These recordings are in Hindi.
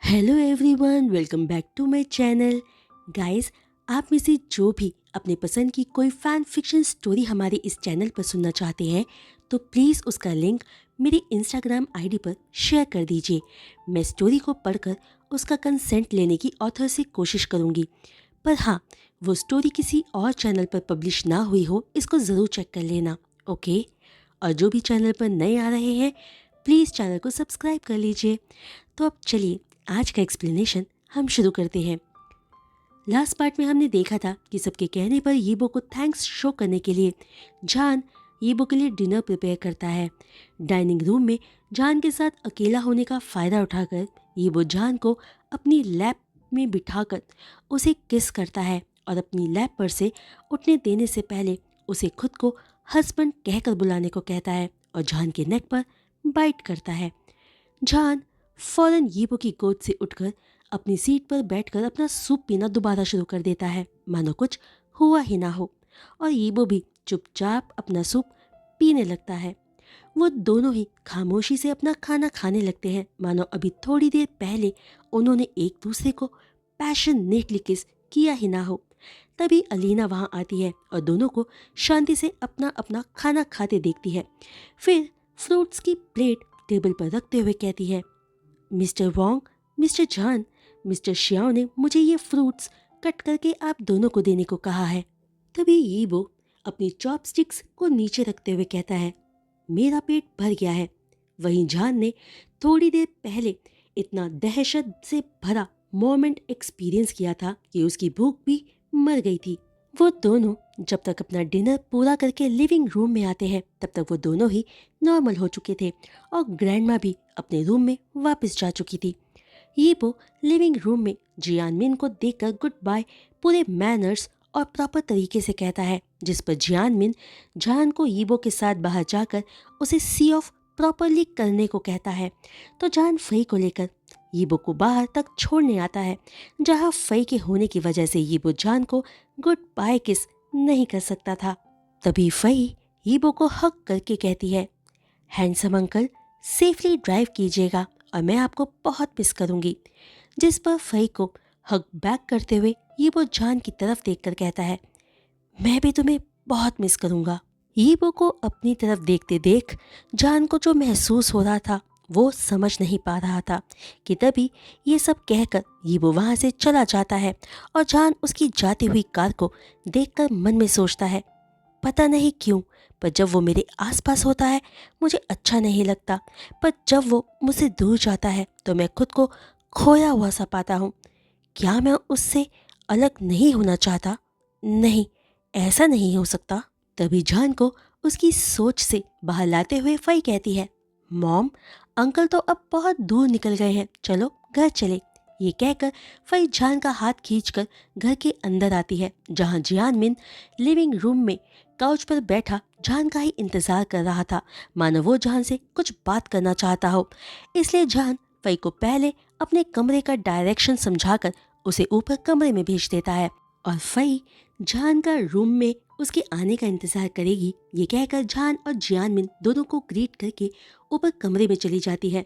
Hello everyone, welcome back to my channel. Guys, आप में से जो भी अपने पसंद की कोई फैन फिक्शन स्टोरी हमारे इस चैनल पर सुनना चाहते हैं तो प्लीज़ उसका लिंक मेरी इंस्टाग्राम आईडी पर शेयर कर दीजिए। मैं स्टोरी को पढ़कर उसका कंसेंट लेने की ऑथर से कोशिश करूँगी। पर हाँ, वो स्टोरी किसी और चैनल पर पब्लिश ना हुई हो, इसको ज़रूर चेक कर लेना। ओके। और जो भी चैनल पर नए आ रहे हैं, प्लीज़ चैनल को सब्सक्राइब कर लीजिए। तो अब चलिए आज का एक्सप्लेनेशन हम शुरू करते हैं। लास्ट पार्ट में हमने देखा था कि सबके कहने पर यीबो को थैंक्स शो करने के लिए जान यीबो के लिए डिनर प्रिपेयर करता है। डाइनिंग रूम में जान के साथ अकेला होने का फ़ायदा उठाकर यीबो जान को अपनी लैप में बिठाकर उसे किस करता है और अपनी लैप पर से उठने देने से पहले उसे खुद को हस्बैंड कहकर बुलाने को कहता है और जान के नेक पर बाइट करता है। जान फौरन यीबो की गोद से उठकर अपनी सीट पर बैठकर अपना सूप पीना दोबारा शुरू कर देता है, मानो कुछ हुआ ही ना हो। और यीबो भी चुपचाप अपना सूप पीने लगता है। वो दोनों ही खामोशी से अपना खाना खाने लगते हैं, मानो अभी थोड़ी देर पहले उन्होंने एक दूसरे को पैशनेटली किस किया ही ना हो। तभी अलीना वहाँ आती है और दोनों को शांति से अपना अपना खाना खाते देखती है। फिर फ्रूट्स की प्लेट टेबल पर रखते हुए कहती है, मिस्टर वोंग, मिस्टर जान, मिस्टर शियाओ ने मुझे ये फ्रूट्स कट करके आप दोनों को देने को कहा है। तभी यीबो अपनी चॉपस्टिक्स को नीचे रखते हुए कहता है, मेरा पेट भर गया है। वहीं जान ने थोड़ी देर पहले इतना दहशत से भरा मोमेंट एक्सपीरियंस किया था कि उसकी भूख भी मर गई थी। वो दोनों जब तक अपना डिनर पूरा करके लिविंग रूम में आते हैं तब तक वो दोनों ही नॉर्मल हो चुके थे और ग्रैंडमा भी अपने रूम में वापस जा चुकी थी। यीबो लिविंग रूम में जियानमिन को देखकर गुड बाय पूरे मैनर्स और प्रॉपर तरीके से कहता है, जिस पर जियानमिन जान को यीबो के साथ बाहर जाकर उसे सी ऑफ प्रॉपरली करने को कहता है। तो जान फई को लेकर यीबो को बाहर तक छोड़ने आता है, जहां फई के होने की वजह से यीबो जान को गुड बाय किस नहीं कर सकता था। तभी फई यीबो को हक करके कहती है, हैंडसम अंकल, सेफली ड्राइव कीजिएगा और मैं आपको बहुत मिस करूंगी। जिस पर फई को हक बैक करते हुए यीबो जान की तरफ देखकर कहता है, मैं भी तुम्हें बहुत मिस करूंगा। यीबो को अपनी तरफ देखते देख जान को जो महसूस हो रहा था वो समझ नहीं पा रहा था कि तभी ये सब कहकर यीबो वहाँ से चला जाता है और जान उसकी जाती हुई कार को देखकर मन में सोचता है, पता नहीं क्यों, पर जब वो मेरे आसपास होता है मुझे अच्छा नहीं लगता, पर जब वो मुझसे दूर जाता है तो मैं खुद को खोया हुआ सा पाता हूँ। क्या मैं उससे अलग नहीं होना चाहता? नहीं, ऐसा नहीं हो सकता। तभी जान को उसकी सोच से बाहर लाते हुए फई कहती है, मॉम, अंकल तो अब बहुत दूर निकल गए हैं, चलो घर चले। ये कहकर फई जान का हाथ खींचकर घर के अंदर आती है, जहां जियानमिन लिविंग रूम में काउच पर बैठा जान का ही इंतजार कर रहा था, मानो वो जान से कुछ बात करना चाहता हो। इसलिए जान फई को पहले अपने कमरे का डायरेक्शन समझाकर उसे ऊपर कमरे में भेज देता है और फई जान का रूम में उसके आने का इंतजार करेगी। ये कहकर जान और जियानमिन दोनों को ग्रीट करके ऊपर कमरे में चली जाती है।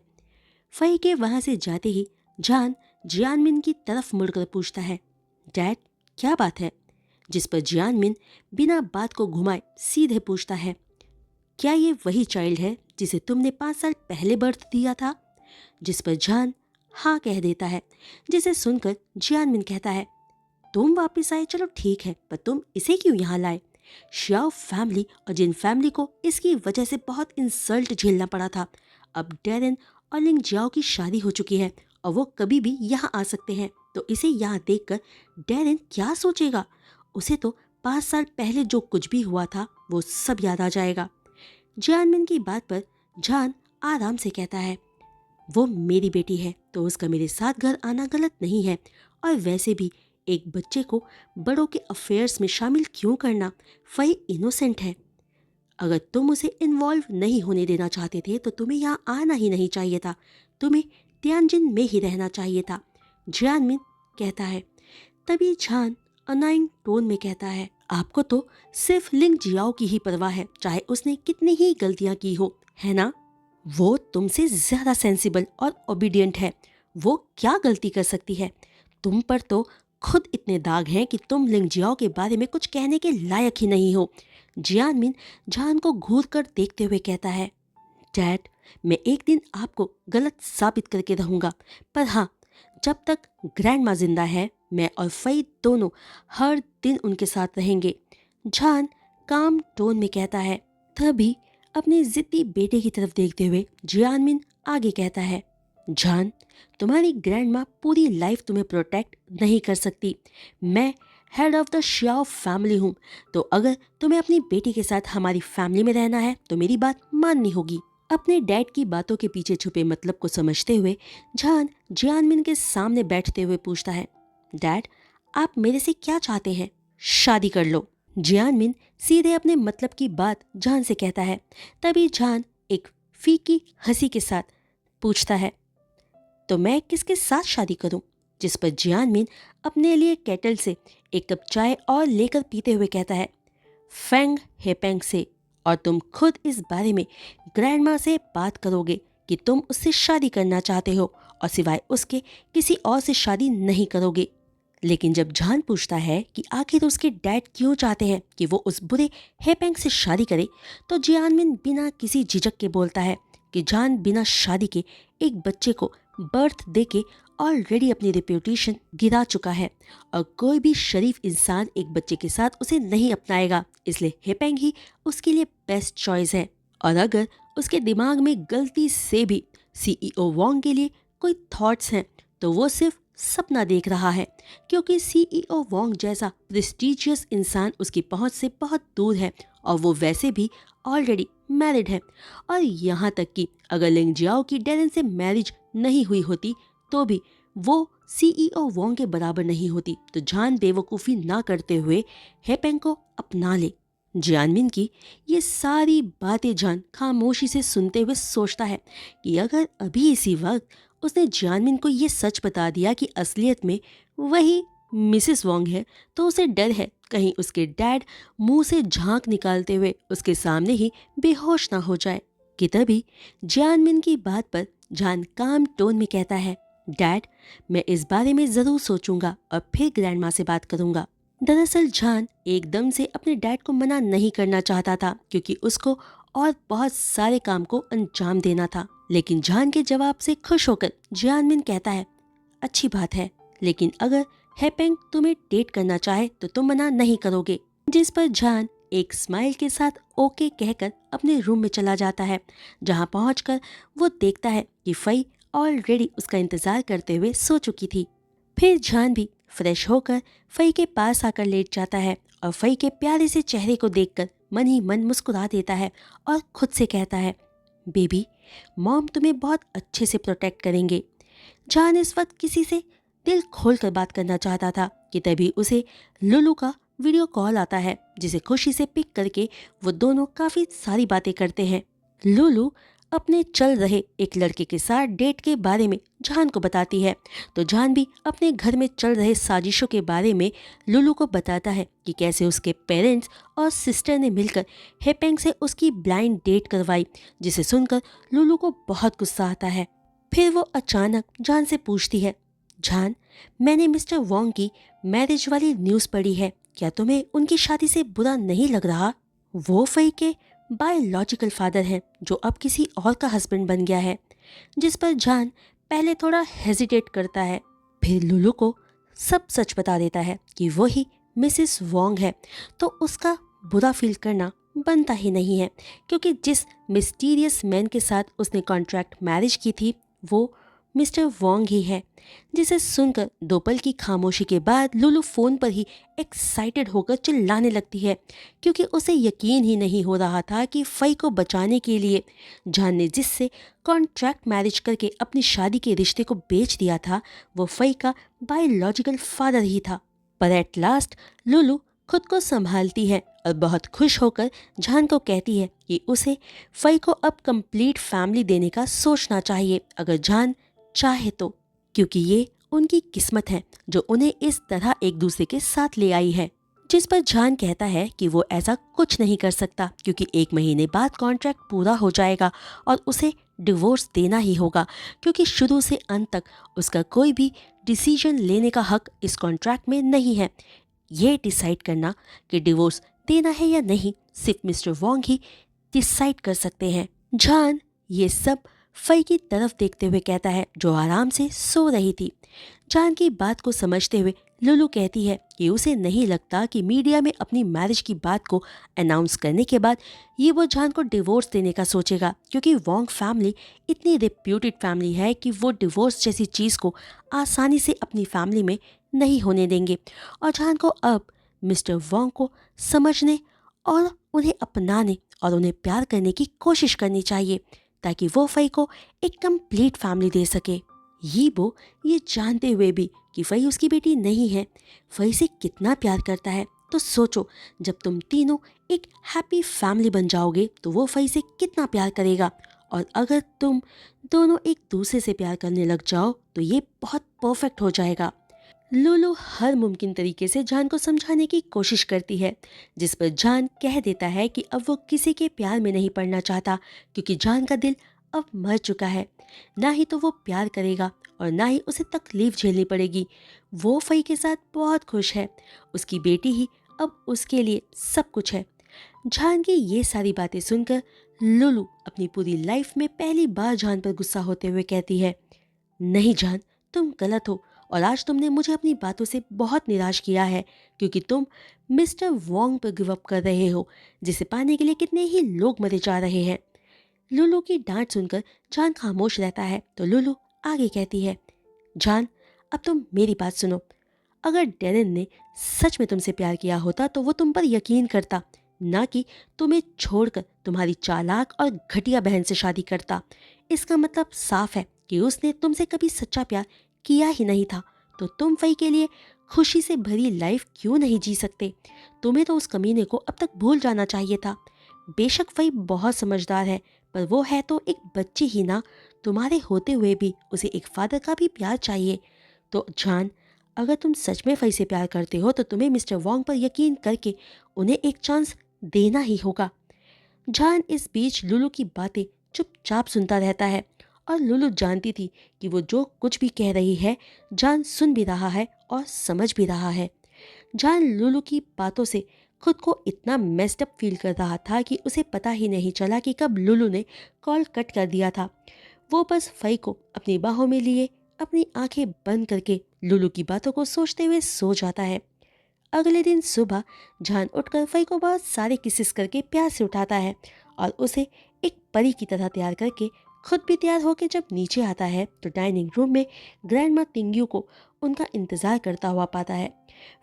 फई के वहां से जाते ही जान जियानमिन की तरफ मुड़कर पूछता है, डैड, क्या बात है? जिस पर जियानमिन बिना बात को घुमाए सीधे पूछता है, क्या ये वही चाइल्ड है जिसे तुमने 5 साल पहले बर्थ दिया था? जिस पर जान हाँ कह देता है, जिसे सुनकर जियानमिन कहता है, तुम वापस आए, चलो ठीक है, पर तुम इसे क्यों यहाँ लाए? शियाओ फैमिली और जिन फैमिली को इसकी वजह से बहुत इंसल्ट झेलना पड़ा था, अब डेरेन और लिंग जियाओ की शादी हो चुकी है और वो कभी भी यहाँ आ सकते हैं, तो इसे यहाँ देखकर डेरेन क्या सोचेगा? उसे तो 5 साल पहले जो कुछ भी हुआ था वो सब याद आ जाएगा। जियानमिन की बात पर जान आराम से कहता है, वो मेरी बेटी है तो उसका मेरे साथ घर आना गलत नहीं है, और वैसे भी एक बच्चे को बड़ों के अफेयर्स में शामिल क्यों करना? फई इनोसेंट है। अगर तुम उसे इन्वॉल्व नहीं होने देना चाहते थे तो तुम्हें यहाँ आना ही नहीं चाहिए था, तुम्हें तियानजिन में ही रहना चाहिए था, जियानमिन कहता है। तभी जान अनाइंग टोन में कहता है, आपको तो सिर्फ लिंग जियाओ की ही परवाह है, चाहे उसने कितनी ही गलतियां की हो, है ना? वो तुमसे ज्यादा सेंसिबल और ओबीडियंट है। वो क्या गलती कर सकती है? तुम पर तो खुद इतने दाग हैं कि तुम लिंग जियाओ के बारे में कुछ कहने के लायक ही नहीं हो। जियानमिन जान को घूर कर देखते हुए कहता है, डैड, मैं एक दिन आपको गलत साबित करके रहूंगा, पर हाँ, जब तक ग्रैंड माँ जिंदा है मैं और फई दोनों हर दिन उनके साथ रहेंगे। जान काम टोन में कहता है। तभी अपने जिद्दी बेटे की तरफ देखते हुए जियानमिन आगे कहता है, जान, तुम्हारी ग्रैंड माँ पूरी लाइफ तुम्हें प्रोटेक्ट नहीं कर सकती। मैं head of the Xiao family हूँ, तो अगर तुम्हें अपनी बेटी के साथ हमारी फैमिली में रहना है तो मेरी बात माननी होगी। अपने डैड की बातों के पीछे छुपे मतलब को समझते हुए जान जियानमिन के सामने बैठते हुए पूछता है, डैड, आप मेरे से क्या चाहते हैं? शादी कर लो। जियानमिन सीधे अपने मतलब की बात जान से कहता है। तभी जान एक फीकी हंसी के साथ पूछता है, तो मैं किसके साथ शादी करूं? जिस पर जियानमिन अपने लिए केटल से एक कप चाय और लेकर पीते हुए कहता है, फेंग हेपेंग से। और तुम खुद इस बारे में ग्रैंडमा से बात करोगे कि तुम उससे शादी करना चाहते हो और सिवाय उसके किसी और से शादी नहीं करोगे। लेकिन जब जान पूछता है कि आखिर उसके डैड क्यों चाहते हैं कि वो उस बुरे हेपेंग से शादी करे, तो जियानमिन बिना किसी झिझक के बोलता है कि जान बिना शादी के एक बच्चे को बर्थ देके ऑलरेडी अपनी रेप्यूटेशन गिरा चुका है और कोई भी शरीफ इंसान एक बच्चे के साथ उसे नहीं अपनाएगा, इसलिए हेपेंग ही उसके लिए बेस्ट चॉइस है। और अगर उसके दिमाग में गलती से भी सीईओ वोंग के लिए कोई थॉट्स हैं तो वो सिर्फ सपना देख रहा है, क्योंकि सीईओ वोंग जैसा प्रेस्टिजियस इंसान उसकी पहुंच से बहुत दूर है और वो वैसे भी ऑलरेडी मैरिड है। और यहाँ तक कि अगर लिंग जियाओ की डेरेन से मैरिज नहीं हुई होती तो भी वो सीईओ वोंग के बराबर नहीं होती। तो जान बेवकूफ़ी ना करते हुए हेपेंग को अपना ले। जियानमिन की ये सारी बातें जान खामोशी से सुनते हुए सोचता है कि अगर अभी इसी वक्त उसने जियानमिन को ये सच बता दिया कि असलियत में वही मिसेस वोंग है, तो उसे डर है कहीं उसके डैड मुंह से झांक निकालते हुए उसके सामने ही बेहोश ना हो जाए। कि तभी जियानमिन की बात पर जान काम टोन में कहता है, डैड, मैं इस बारे में ज़रूर सोचूंगा और फिर ग्रैंड माँ से बात करूंगा। दरअसल जान एकदम से अपने डैड को मना नहीं करना चाहता था, क्योंकि उसको और बहुत सारे काम को अंजाम देना था। लेकिन जान के जवाब से खुश होकर जियानमिन कहता है, अच्छी बात है, लेकिन अगर हेपेंग तुम्हें डेट करना चाहे तो तुम मना नहीं करोगे। जिस पर जान एक स्माइल के साथ ओके कहकर अपने रूम में चला जाता है, जहां पहुंचकर वो देखता है कि फई ऑलरेडी उसका इंतजार करते हुए सो चुकी थी। फिर जान भी फ्रेश होकर फई के पास आकर लेट जाता है और फई के प्यारे से चेहरे को देखकर मन ही मन मुस्कुरा देता है और खुद से कहता है, बेबी, मॉम तुम्हें बहुत अच्छे से प्रोटेक्ट करेंगे। जान इस वक्त किसी से दिल खोलकर बात करना चाहता था कि तभी उसे लुलू का वीडियो कॉल आता है, जिसे खुशी से पिक करके वो दोनों काफ़ी सारी बातें करते हैं। लुलू अपने चल रहे एक लड़के के साथ डेट के बारे में जान को बताती है, तो जान भी अपने घर में चल रहे साजिशों के बारे में लुलू को बताता है कि कैसे उसके पेरेंट्स और सिस्टर ने मिलकर हेपेंग से उसकी ब्लाइंड डेट करवाई, जिसे सुनकर लुलू को बहुत गुस्सा आता है। फिर वो अचानक जान से पूछती है, जान, मैंने मिस्टर वोंग की मैरिज वाली न्यूज़ पढ़ी है, क्या तुम्हें उनकी शादी से बुरा नहीं लग रहा? वो फई के बायोलॉजिकल फादर हैं जो अब किसी और का हस्बैंड बन गया है। जिस पर जान पहले थोड़ा हेजिटेट करता है, फिर लुलू को सब सच बता देता है कि वो ही मिसेस वोंग है। तो उसका बुरा फील करना बनता ही नहीं है, क्योंकि जिस मिस्टीरियस मैन के साथ उसने कॉन्ट्रैक्ट मैरिज की थी वो मिस्टर वोंग ही है। जिसे सुनकर दो पल की खामोशी के बाद लुलू फ़ोन पर ही एक्साइटेड होकर चिल्लाने लगती है, क्योंकि उसे यकीन ही नहीं हो रहा था कि फई को बचाने के लिए जान ने जिससे कॉन्ट्रैक्ट मैरिज करके अपनी शादी के रिश्ते को बेच दिया था वो फई का बायोलॉजिकल फादर ही था। पर एट लास्ट लुलू खुद को संभालती है और बहुत खुश होकर जान को कहती है कि उसे फई को अब कंप्लीट फैमिली देने का सोचना चाहिए, अगर जान चाहे तो, क्योंकि ये उनकी किस्मत है जो उन्हें इस तरह एक दूसरे के साथ ले आई है। जिस पर जान कहता है कि वो ऐसा कुछ नहीं कर सकता, क्योंकि 1 महीने बाद कॉन्ट्रैक्ट पूरा हो जाएगा और उसे डिवोर्स देना ही होगा, क्योंकि शुरू से अंत तक उसका कोई भी डिसीजन लेने का हक इस कॉन्ट्रैक्ट में नहीं है। ये डिसाइड करना कि डिवोर्स देना है या नहीं सिर्फ मिस्टर वोंग ही डिसाइड कर सकते हैं। जान ये सब फई की तरफ देखते हुए कहता है, जो आराम से सो रही थी। जान की बात को समझते हुए लुलु कहती है कि उसे नहीं लगता कि मीडिया में अपनी मैरिज की बात को अनाउंस करने के बाद ये वो जान को डिवोर्स देने का सोचेगा, क्योंकि वोंग फैमिली इतनी रिप्यूटेड फैमिली है कि वो डिवोर्स जैसी चीज़ को आसानी से अपनी फैमिली में नहीं होने देंगे। और जान को अब मिस्टर वोंग को समझने और उन्हें अपनाने और उन्हें प्यार करने की कोशिश करनी चाहिए, ताकि वो फई को एक कंप्लीट फैमिली दे सके। यीबो ये जानते हुए भी कि फई उसकी बेटी नहीं है, फई से कितना प्यार करता है। तो सोचो, जब तुम तीनों एक हैप्पी फैमिली बन जाओगे तो वो फई से कितना प्यार करेगा। और अगर तुम दोनों एक दूसरे से प्यार करने लग जाओ तो ये बहुत परफेक्ट हो जाएगा। लुलु हर मुमकिन तरीके से जान को समझाने की कोशिश करती है, जिस पर जान कह देता है कि अब वो किसी के प्यार में नहीं पड़ना चाहता, क्योंकि जान का दिल अब मर चुका है। ना ही तो वो प्यार करेगा और ना ही उसे तकलीफ झेलनी पड़ेगी। वो फई के साथ बहुत खुश है, उसकी बेटी ही अब उसके लिए सब कुछ है। जान की ये सारी बातें सुनकर लुलु अपनी पूरी लाइफ में पहली बार जान पर गुस्सा होते हुए कहती है, नहीं जान, तुम गलत हो और आज तुमने मुझे अपनी बातों से बहुत निराश किया है, क्योंकि तुम मिस्टर वोंग पर गिव अप कर रहे हो, जिसे पाने के लिए कितने ही लोग मरे जा रहे हैं। लुलु की डांट सुनकर जान खामोश रहता है, तो लुलु आगे कहती है, जान अब तुम मेरी बात सुनो। अगर डेरेन ने सच में तुमसे प्यार किया होता तो वो तुम पर यकीन करता, ना कि तुम्हें छोड़कर तुम्हारी चालाक और घटिया बहन से शादी करता। इसका मतलब साफ है कि उसने तुमसे कभी सच्चा प्यार किया ही नहीं था। तो तुम फई के लिए खुशी से भरी लाइफ क्यों नहीं जी सकते? तुम्हें तो उस कमीने को अब तक भूल जाना चाहिए था। बेशक फई बहुत समझदार है, पर वो है तो एक बच्ची ही ना। तुम्हारे होते हुए भी उसे एक फादर का भी प्यार चाहिए। तो जान, अगर तुम सच में फई से प्यार करते हो तो तुम्हें मिस्टर वोंग पर यकीन करके उन्हें एक चांस देना ही होगा। जान इस बीच लुलु की बातें चुपचाप सुनता रहता है, और लुलु जानती थी कि वो जो कुछ भी कह रही है जान सुन भी रहा है और समझ भी रहा है। जान लुलु की बातों से खुद को इतना मेस्ड अप फील कर रहा था कि उसे पता ही नहीं चला कि कब लुलु ने कॉल कट कर दिया था। वो बस फई को अपनी बाहों में लिए अपनी आंखें बंद करके लुलु की बातों को सोचते हुए सो जाता है। अगले दिन सुबह जान उठकर फई को बहुत सारे किसेस करके प्यार से उठाता है और उसे एक परी की तरह तैयार करके खुद भी तैयार होकर जब नीचे आता है तो डाइनिंग रूम में ग्रैंडमा तिंग्यू को उनका इंतजार करता हुआ पाता है।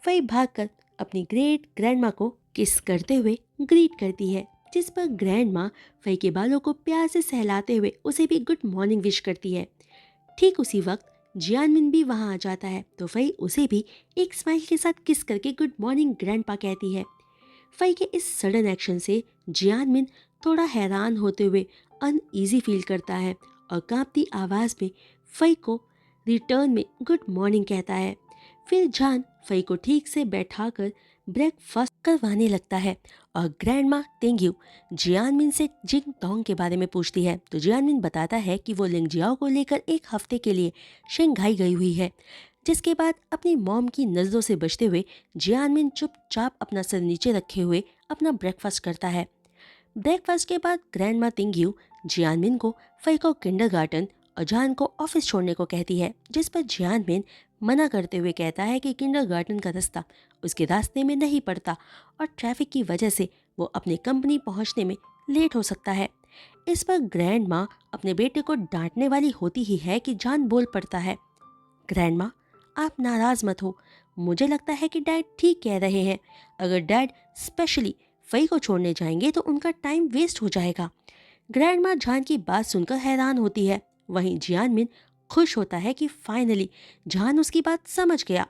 फई भागकर अपनी ग्रेट ग्रैंडमा को किस करते हुए ग्रीट करती है, जिस पर ग्रैंडमा फई के बालों को प्यार से सहलाते हुए उसे भी गुड मॉर्निंग विश करती है। ठीक उसी वक्त जियानमिन भी वहां आ जाता है, तो फई उसे भी एक स्माइल के साथ किस करके गुड मॉर्निंग ग्रैंडपा कहती है। फई के इस सडन एक्शन से जियानमिन थोड़ा हैरान होते हुए अनईजी फील करता है और कांपती आवाज़ में फई को रिटर्न में गुड मॉर्निंग कहता है। फिर जान फई को ठीक से बैठाकर ब्रेकफास्ट करवाने लगता है और ग्रैंडमा तेंग्यू जियानमिन से जिंग टोंग के बारे में पूछती है, तो जियानमिन बताता है कि वो लिंगजियाओ को लेकर एक हफ्ते के लिए शंघाई गई हुई है। जिसके बाद अपनी मॉम की नज़रों से बचते हुए जियानमिन चुपचाप अपना सर नीचे रखे हुए अपना ब्रेकफास्ट करता है। ब्रेकफास्ट के बाद ग्रैंडमा तिंग्यू जियानमिन को फई को किंडरगार्टन और जान को ऑफिस छोड़ने को कहती है, जिस पर जियानमिन मना करते हुए कहता है कि किंडरगार्टन का रास्ता उसके रास्ते में नहीं पड़ता और ट्रैफिक की वजह से वो अपनी कंपनी पहुंचने में लेट हो सकता है। इस पर ग्रैंड माँ अपने बेटे को डांटने वाली होती ही है कि जान बोल पड़ता है, ग्रैंड माँ आप नाराज़ मत हो, मुझे लगता है कि डैड ठीक कह रहे हैं। अगर डैड स्पेशली फई को छोड़ने जाएंगे तो उनका टाइम वेस्ट हो जाएगा। ग्रैंड माँ जान की बात सुनकर हैरान होती है। वहीं जियानमिन खुश होता है कि फाइनली जान उसकी बात समझ गया।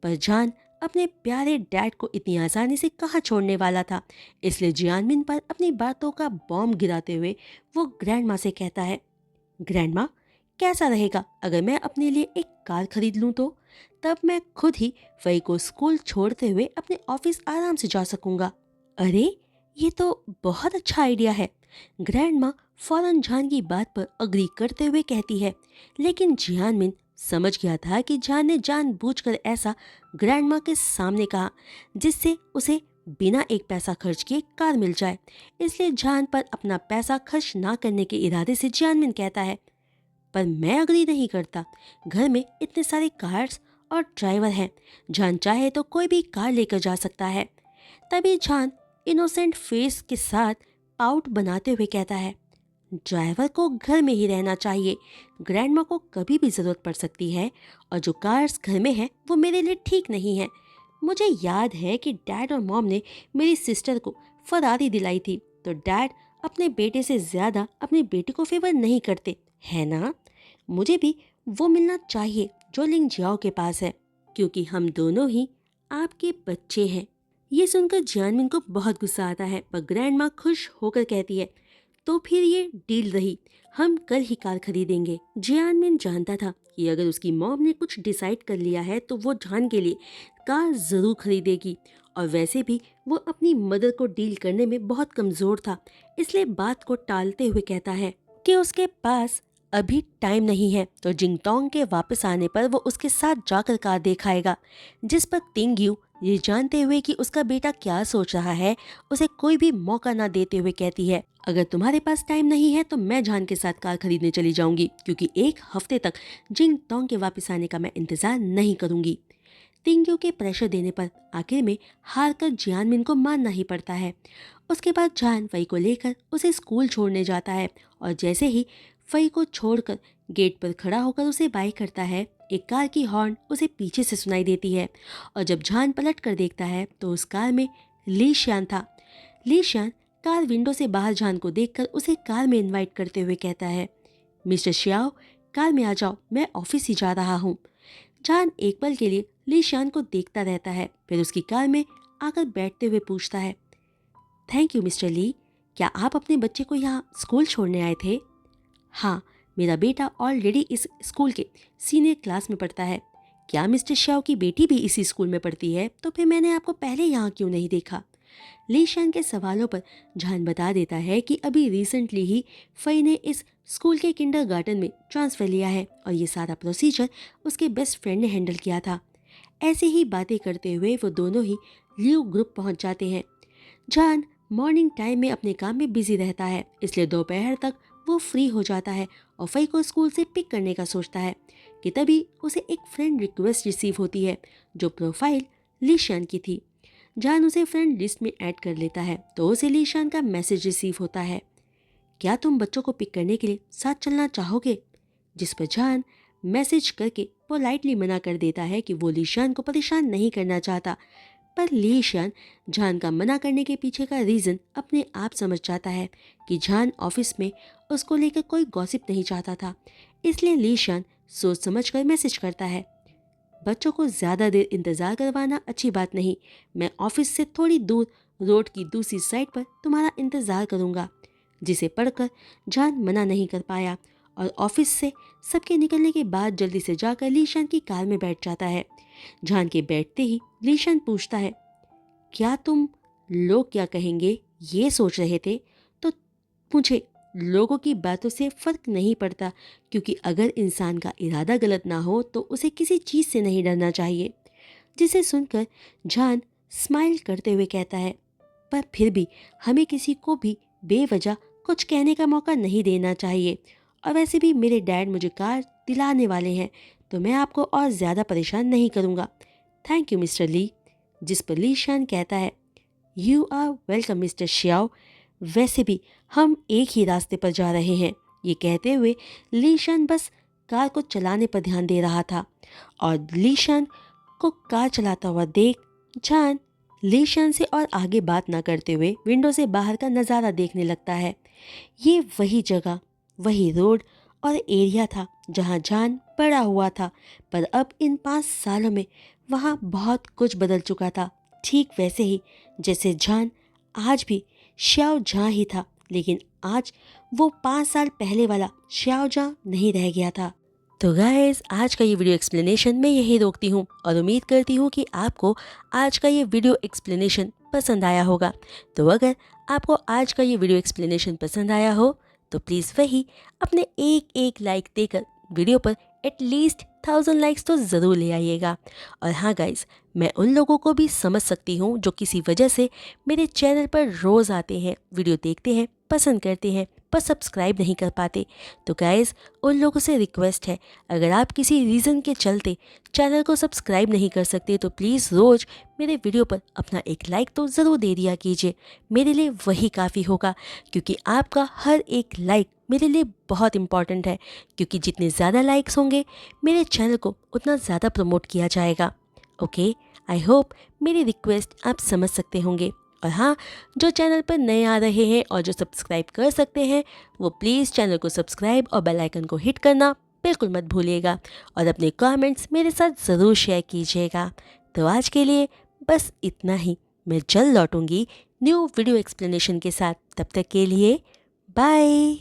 पर जान अपने प्यारे डैड को इतनी आसानी से कहाँ छोड़ने वाला था, इसलिए जियानमिन पर अपनी बातों का बॉम्ब गिराते हुए वो ग्रैंड माँ से कहता है, ग्रैंड माँ कैसा रहेगा अगर मैं अपने लिए एक कार खरीद लूँ? तो तब मैं खुद ही फई को स्कूल छोड़ते हुए अपने ऑफिस आराम से जा सकूंगा। अरे ये तो बहुत अच्छा आइडिया है। ग्रैंड माँ फौरन जान की बात पर अग्री करते हुए कहती है, लेकिन जियानमिन समझ गया था कि जान ने जानबूझकर ऐसा ग्रैंडमा के सामने कहा जिससे उसे बिना एक पैसा खर्च किए कार मिल जाए। इसलिए जान पर अपना पैसा खर्च ना करने के इरादे से जियानमिन कहता है, पर मैं अग्री नहीं करता। घर में इतने सारे कार्स और ड्राइवर हैं, जान चाहे तो कोई भी कार लेकर जा सकता है। तभी जान इनोसेंट फेस के साथ पाउट बनाते हुए कहता है, ड्राइवर को घर में ही रहना चाहिए, ग्रैंडमा को कभी भी ज़रूरत पड़ सकती है, और जो कार्स घर में हैं वो मेरे लिए ठीक नहीं है। मुझे याद है कि डैड और मॉम ने मेरी सिस्टर को फरारी दिलाई थी, तो डैड अपने बेटे से ज़्यादा अपनी बेटी को फेवर नहीं करते, है ना? मुझे भी वो मिलना चाहिए जो लिंग जियाओ के पास है, क्योंकि हम दोनों ही आपके बच्चे हैं। ये सुनकर जियानमिन को बहुत गुस्सा आता है, पर ग्रैंड माँ खुश होकर कहती है, तो फिर ये डील रही, हम कल ही कार खरीदेंगे। जियानमिन जानता था कि अगर उसकी मॉम ने कुछ डिसाइड कर लिया है तो वो जान के लिए कार ज़रूर खरीदेगी, और वैसे भी वो अपनी मदर को डील करने में बहुत कमज़ोर था, इसलिए बात को टालते हुए कहता है कि उसके पास अभी टाइम नहीं है, तो जिंगटोंग के वापस आने पर वो उसके साथ जाकर कार दिखाएगा। जिस पर तिंगयू ये जानते हुए कि उसका बेटा क्या सोच रहा है, उसे कोई भी मौका ना देते हुए कहती है, अगर तुम्हारे पास टाइम नहीं है तो मैं जान के साथ कार खरीदने चली जाऊंगी, क्योंकि एक हफ्ते तक जिंगटोंग के वापस आने का मैं इंतजार नहीं करूंगी। तिंगयू के प्रेशर देने पर आखिर में हार कर जियानमिन को मानना ही पड़ता है। उसके बाद जान वही को लेकर उसे स्कूल छोड़ने जाता है, और जैसे ही फई को छोड़कर गेट पर खड़ा होकर उसे बाय करता है, एक कार की हॉर्न उसे पीछे से सुनाई देती है, और जब जान पलट कर देखता है तो उस कार में ली शियान था। ली शियान कार विंडो से बाहर जान को देखकर उसे कार में इनवाइट करते हुए कहता है, मिस्टर शियाओ, कार में आ जाओ, मैं ऑफिस ही जा रहा हूँ। जान एक पल के लिए ली शियान को देखता रहता है, फिर उसकी कार में आकर बैठते हुए पूछता है, थैंक यू मिस्टर ली, क्या आप अपने बच्चे को यहाँ स्कूल छोड़ने आए थे? हाँ, मेरा बेटा ऑलरेडी इस स्कूल के सीनियर क्लास में पढ़ता है। क्या मिस्टर श्याओ की बेटी भी इसी स्कूल में पढ़ती है? तो फिर मैंने आपको पहले यहाँ क्यों नहीं देखा? ली शान के सवालों पर जान बता देता है कि अभी रिसेंटली ही फई ने इस स्कूल के किंडरगार्टन में ट्रांसफ़र लिया है, और ये सारा प्रोसीजर उसके बेस्ट फ्रेंड ने हैंडल किया था। ऐसे ही बातें करते हुए वो दोनों ही लियो ग्रुप पहुंच जाते हैं। जान मॉर्निंग टाइम में अपने काम में बिजी रहता है, इसलिए दोपहर तक वो फ्री हो जाता है और फई को स्कूल से पिक करने का सोचता है कि तभी उसे एक फ्रेंड रिक्वेस्ट रिसीव होती है जो प्रोफाइल लीशान की थी। जान उसे फ्रेंड लिस्ट में ऐड कर लेता है तो उसे लीशान का मैसेज रिसीव होता है, क्या तुम बच्चों को पिक करने के लिए साथ चलना चाहोगे? जिस पर जान मैसेज करके पोलाइटली मना कर देता है कि वो लीशान को परेशान नहीं करना चाहता, पर लीशान जान का मना करने के पीछे का रीज़न अपने आप समझ जाता है कि जान ऑफिस में उसको लेकर कोई गॉसिप नहीं चाहता था। इसलिए लीशान सोच समझ कर मैसेज करता है, बच्चों को ज़्यादा देर इंतज़ार करवाना अच्छी बात नहीं, मैं ऑफिस से थोड़ी दूर रोड की दूसरी साइड पर तुम्हारा इंतज़ार करूँगा। जिसे पढ़कर जान मना नहीं कर पाया और ऑफिस से सबके निकलने के बाद जल्दी से जाकर लीशान की कार में बैठ जाता है। जान के बैठते ही लीशान पूछता है, क्या तुम लोग क्या कहेंगे ये सोच रहे थे? तो मुझे लोगों की बातों से फ़र्क नहीं पड़ता, क्योंकि अगर इंसान का इरादा गलत ना हो तो उसे किसी चीज़ से नहीं डरना चाहिए। जिसे सुनकर जान स्माइल करते हुए कहता है, पर फिर भी हमें किसी को भी बेवजह कुछ कहने का मौका नहीं देना चाहिए, और वैसे भी मेरे डैड मुझे कार दिलाने वाले हैं, तो मैं आपको और ज़्यादा परेशान नहीं करूँगा। थैंक यू मिस्टर ली। जिस पर लीशान कहता है, यू आर वेलकम मिस्टर श्याओ, वैसे भी हम एक ही रास्ते पर जा रहे हैं। ये कहते हुए लीशान बस कार को चलाने पर ध्यान दे रहा था, और लीशान को कार चलाता हुआ देख जान लीशान से और आगे बात ना करते हुए विंडो से बाहर का नज़ारा देखने लगता है। ये वही जगह, वही रोड और एरिया था जहाँ जान पड़ा हुआ था, पर अब इन 5 सालों में वहाँ बहुत कुछ बदल चुका था। ठीक वैसे ही जैसे जान आज भी श्याओ जहाँ ही था, लेकिन आज वो 5 साल पहले वाला श्याओ जहाँ नहीं रह गया था। तो गाइस, आज का ये वीडियो एक्सप्लेनेशन मैं यहीं रोकती हूँ, और उम्मीद करती हूँ कि आपको आज का ये वीडियो एक्सप्लेनेशन पसंद आया होगा। तो अगर आपको आज का ये वीडियो एक्सप्लेनेशन पसंद आया हो तो प्लीज़ वही अपने एक लाइक देकर वीडियो पर एटलीस्ट 1000 लाइक्स तो ज़रूर ले आइएगा। और हाँ गाइस, मैं उन लोगों को भी समझ सकती हूँ जो किसी वजह से मेरे चैनल पर रोज़ आते हैं, वीडियो देखते हैं, पसंद करते हैं, पर सब्सक्राइब नहीं कर पाते। तो गाइस, उन लोगों से रिक्वेस्ट है, अगर आप किसी रीज़न के चलते चैनल को सब्सक्राइब नहीं कर सकते तो प्लीज़ रोज़ मेरे वीडियो पर अपना एक लाइक तो ज़रूर दे दिया कीजिए। मेरे लिए वही काफ़ी होगा, क्योंकि आपका हर एक लाइक मेरे लिए बहुत इम्पॉर्टेंट है, क्योंकि जितने ज़्यादा लाइक्स होंगे मेरे चैनल को उतना ज़्यादा प्रमोट किया जाएगा। ओके, आई होप मेरी रिक्वेस्ट आप समझ सकते होंगे। और हाँ, जो चैनल पर नए आ रहे हैं और जो सब्सक्राइब कर सकते हैं वो प्लीज़ चैनल को सब्सक्राइब और बेल आइकन को हिट करना बिल्कुल मत भूलिएगा, और अपने कमेंट्स मेरे साथ ज़रूर शेयर कीजिएगा। तो आज के लिए बस इतना ही। मैं जल्द लौटूंगी न्यू वीडियो एक्सप्लेनेशन के साथ। तब तक के लिए बाय।